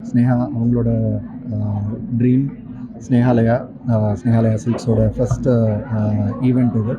ஸ்னேகா அவங்களோட ட்ரீம் ஸ்னேகாலயா ஸ்னேகாலயா சில்க்ஸோட first event இது.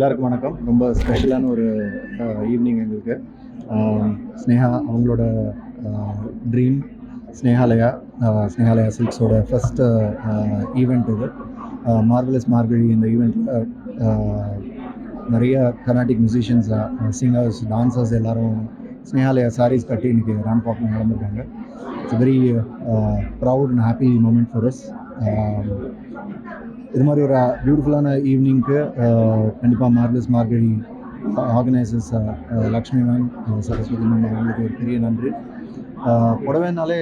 எல்லாருக்கும் வணக்கம். ரொம்ப ஸ்பெஷலான ஒரு ஈவினிங் எங்களுக்கு. ஸ்னேகா அவங்களோட ட்ரீம் ஸ்னேகாலயா சில்க்ஸோட ஃபஸ்ட்டு ஈவெண்ட் இது. மார்வலஸ் மார்கழி இந்த ஈவெண்ட்டில் நிறைய கர்நாடிக் மியூசிஷியன்ஸ், சிங்கர்ஸ், டான்சர்ஸ் எல்லோரும் ஸ்னேகாலயா சாரீஸ் கட்டி இன்றைக்கி ரேம்ப் வாக்கில் நடந்திருக்காங்க. It's very proud and happy moment for us. இது மாதிரி ஒரு பியூட்டிஃபுல்லான ஈவினிங்க்கு கண்டிப்பாக marvellous Margazhi organisers Lakshmi ma'am, Saraswati ma'am அவங்களுக்கு ஒரு பெரிய நன்றி. புடவைனாலே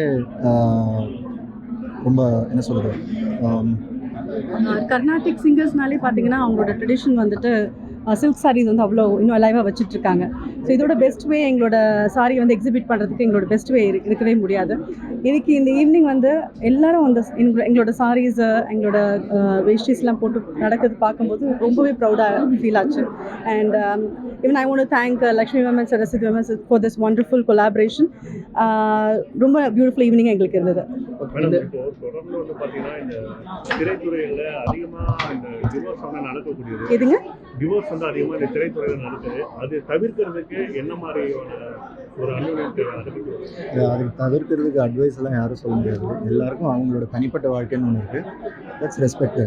ரொம்ப என்ன சொல்கிறது, கர்நாடிக் சிங்கர்ஸ்னாலே பார்த்தீங்கன்னா அவங்களோட ட்ரெடிஷன் வந்துட்டு சில்க் சாரீஸ் வந்து அவ்வளோ இன்னும் அலைவாக வச்சுட்ருக்காங்க. ஸோ இதோட பெஸ்ட் வே எங்களோட சாரி வந்து எக்ஸிபிட் பண்ணுறதுக்கு எங்களோட பெஸ்ட் வே இருக்கவே முடியாது. இன்னைக்கு இந்த ஈவினிங் வந்து எல்லோரும் வந்து எங்களோட சாரீஸு, எங்களோட வேஷ்டிஸ்லாம் போட்டு நடக்கிறது பார்க்கும்போது ரொம்பவே ப்ரௌடாக ஃபீல் ஆச்சு. And even I want to thank Lakshmi ma'am and Saraswati ma'am for this wonderful collaboration. ரொம்ப பியூட்டிஃபுல் ஈவினிங் எங்களுக்கு இருந்தது. தொடர்ந்து வந்து பார்த்தீங்கன்னா இந்த திரைத்துறையில் அதிகமாக இந்த டிவோர்ஸ் வந்து நடக்கக்கூடியது. எதுங்க? டிவோர்ஸ் வந்து அதிகமாக இந்த திரைத்துறையில் நடக்குது. அது தவிர்க்கிறதுக்கு என்ன மாதிரியான ஒரு அனுபவத்தை அதுக்கு தவிர்க்கிறதுக்கு அட்வைஸ் எல்லாம் யாரும் சொல்ல முடியாது. எல்லாருக்கும் அவங்களோட தனிப்பட்ட வாழ்க்கைன்னு ஒன்று இருக்குது. Let's respect.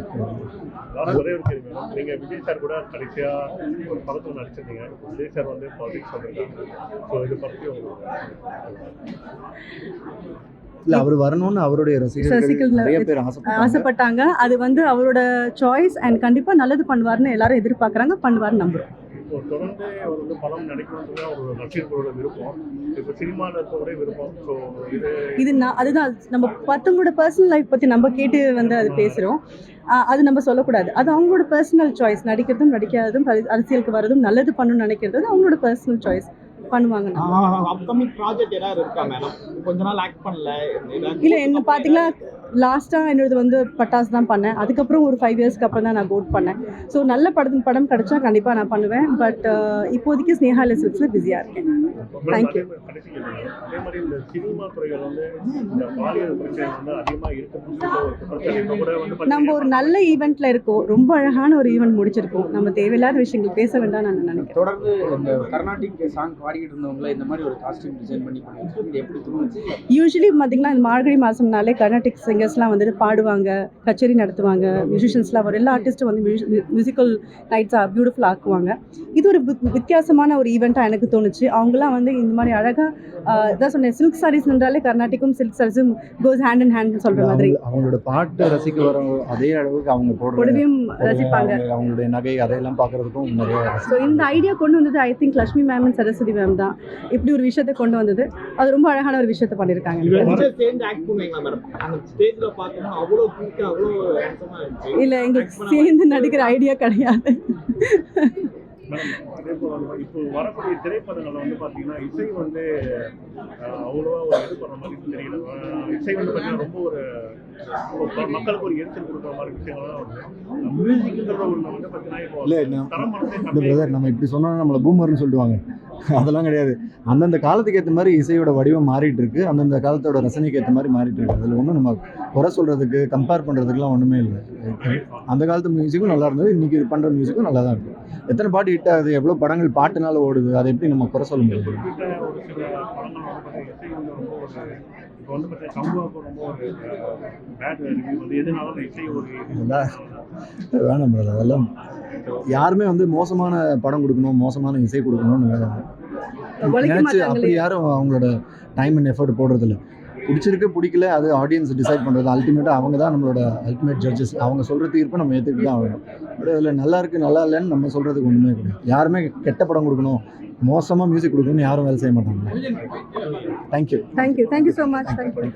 ஒரே ஒரு கேள்வி, நீங்கள் விஜய் சார் கூட கடைசியாக ஒரு படத்தில் நடிச்சிருந்தீங்க. விஜய் சார் வந்து பாலிடிக்ஸ் வந்திருக்காங்க. ஸோ இது பற்றி இல்லை, அவர் வரணும்னு அவருடைய ரசிகர்கள் நிறைய பேர் ஆசைப்பட்டாங்க. அது வந்து அவரோட சாய்ஸ் அண்ட் கண்டிப்பாக நல்லது பண்ணுவார்னு எல்லாரும் எதிர்பார்க்குறாங்க, பண்ணுவார்னு நம்புகிறோம். இப்போ தொடர்ந்து அவர் வந்து படம் நடிக்கணும்னு ஒரு ரசிகர்களோட விருப்பம், இப்போ சினிமாவில் இருக்கக்கூடிய விருப்பம். ஸோ இது அதுதான் நம்ம மற்றவங்களோட பர்சனல் லைஃப் பற்றி நம்ம கேட்டு வந்து அது பேசுகிறோம். அது நம்ம சொல்லக்கூடாது. அது அவங்களோட பர்சனல் சாய்ஸ். நடிக்கிறதும் நடிக்காததும், அரசியலுக்கு வரதும், நல்லது பண்ணணும்னு நினைக்கிறது அவங்களோட பர்சனல் சாய்ஸ். பண்ணுவாங்க. அப்கமிங் ப்ராஜெக்ட் ஏதாவது இருக்கா மேடம்? கொஞ்ச நாள் ஆக்ட் பண்ணல. இல்லை, என்ன பார்த்தீங்கன்னா லாஸ்ட்டாக என்னோடது வந்து பட்டாசு தான் பண்ணேன். அதுக்கப்புறம் ஒரு 5 இயர்ஸ்க்கு அப்புறம் தான் நான் கோட் பண்ணேன். ஸோ நல்ல படம் கிடச்சா கண்டிப்பாக நான் பண்ணுவேன். பட் இப்போதைக்கு ஸ்னேகாலயா சில்க்ஸில் பிஸியாக இருக்கேன். தேங்க்யூ. அதே மாதிரி இந்த சினிமா துறைகள் வந்து இந்த பாலியல் பிரச்சனை வந்து அதிகமாக இருக்கு. நம்ம ஒரு நல்ல ஈவெண்ட்டில் இருக்கோம். ரொம்ப அழகான ஒரு ஈவெண்ட் முடிச்சிருக்கோம். நம்ம தேவையில்லாத விஷயங்கள் பேச வேண்டாம் நான் நினைக்கிறேன். தொடர்ந்து இந்த கர்நாடிக் சாங் பாடிக்கிட்டு இருந்தவங்கள இந்த மாதிரி ஒரு காஸ்டியூம் டிசைன் பண்ணி இது எப்படி தோணுச்சு? யூஸ்வலி பார்த்தீங்கன்னா இந்த மார்கழி மாதம்னாலே கர்நாடிக் சிங்கர்ஸ்லாம் வந்துட்டு பாடுவாங்க, கச்சேரி நடத்துவாங்க, மியூசிஷியன்ஸ்லாம் வரும். எல்லா ஆர்டிஸ்ட்டும் வந்து மியூசிக்கல் நைட்ஸாக பியூட்டிஃபுல் ஆக்குவாங்க. இது ஒரு வித்தியாசமான ஒரு ஈவெண்ட்டாக எனக்கு தோணுச்சு. அவங்களாம் வந்து இந்த மாதிரி அழகாக இதான் சொன்னேன், சில்க் சாரீஸ் என்றாலே கர்நாடிக்கும் சில்க் சாரீஸும் கோஸ் ஹேண்ட் அண்ட் ஹேண்ட் சொல்கிற மாதிரி. அவங்களோட பாட்டு ரசிக்க வர அதே அளவுக்கு அவங்க போடுவையும் ரசிப்பாங்க. அவங்களுடைய நகை அதையெல்லாம் பார்க்கறதுக்கும் நிறைய. ஸோ இந்த ஐடியா கொண்டு வந்தது I think Lakshmi ma'am and Saraswati ma'am தான் இப்படி ஒரு விஷயத்தை கொண்டு வந்தது. அது ரொம்ப அழகான ஒரு விஷயத்தை பண்ணியிருக்காங்க. இல்லை, எங்களுக்கு சேர்ந்து நடிக்கிற ஐடியா கிடையாது. இப்போ வரக்கூடிய திரைப்படங்கள் வந்து பார்த்தீங்கன்னா இசை வந்து அவ்வளோவா ஒரு இது பண்ணுற மாதிரி தெரியல. இசை வந்து பார்த்தீங்கன்னா ரொம்ப ஒரு மக்களுக்கு ஒரு எரிச்சல் கொடுக்குற மாதிரி விஷயங்கள்லாம் வருது. மியூசிக்ன்ற ஒன்று வந்து பார்த்தீங்கன்னா இப்போ இல்லை நம்ம இப்படி சொன்னோன்னா நம்மளை பூமர்னு சொல்லுவாங்க. அதெல்லாம் கிடையாது. அந்தந்த காலத்துக்கு ஏற்ற மாதிரி இசையோட வடிவம் மாறிட்டு இருக்கு. அந்தந்த காலத்தோட ரசனைக்கு ஏற்ற மாதிரி மாறிட்டு இருக்கு. அதில் ஒன்றும் நம்ம குறை சொல்கிறதுக்கு கம்பேர் பண்ணுறதுக்குலாம் ஒன்றுமே இல்லை. அந்த காலத்து மியூசிக்கும் நல்லா இருந்தது, இன்றைக்கி பண்ணுற மியூசிக்கும் நல்லா தான் இருக்குது. எத்தனை பாட்டு ஹிட் ஆகுது, எவ்வளோ படங்கள் பாட்டுனால ஓடுது, அதை எப்படி நம்ம குறை சொல்ல முடியாது? வேணாம் பிரதர், அதெல்லாம் யாருமே வந்து மோசமான படம் கொடுக்கணும், மோசமான இசை கொடுக்கணும்னு நினைச்சு அப்படி யாரும் அவங்களோட டைம் அண்ட் எஃபர்ட் போடுறதில்ல. பிடிச்சிருக்கு பிடிக்கல அது ஆடியன்ஸ் டிசைட் பண்ணுறது. அல்டிமேட்டாக அவங்க தான் நம்மளோட அல்டிமேட் ஜட்ஜஸ். அவங்க சொல்கிற தீர்ப்பை நம்ம ஏற்றுக்கிட்டு தான் ஆகணும். பட் அதில் நல்லா இருக்குது நல்லா இல்லைன்னு நம்ம சொல்கிறதுக்கு ஒன்றுமே கிடையாது. யாருமே கெட்ட படம் கொடுக்கணும், மோசமாக மியூசிக் கொடுக்கணும்னு யாரும் வேலை செய்ய மாட்டாங்க. Thank you so much. தேங்க்யூ.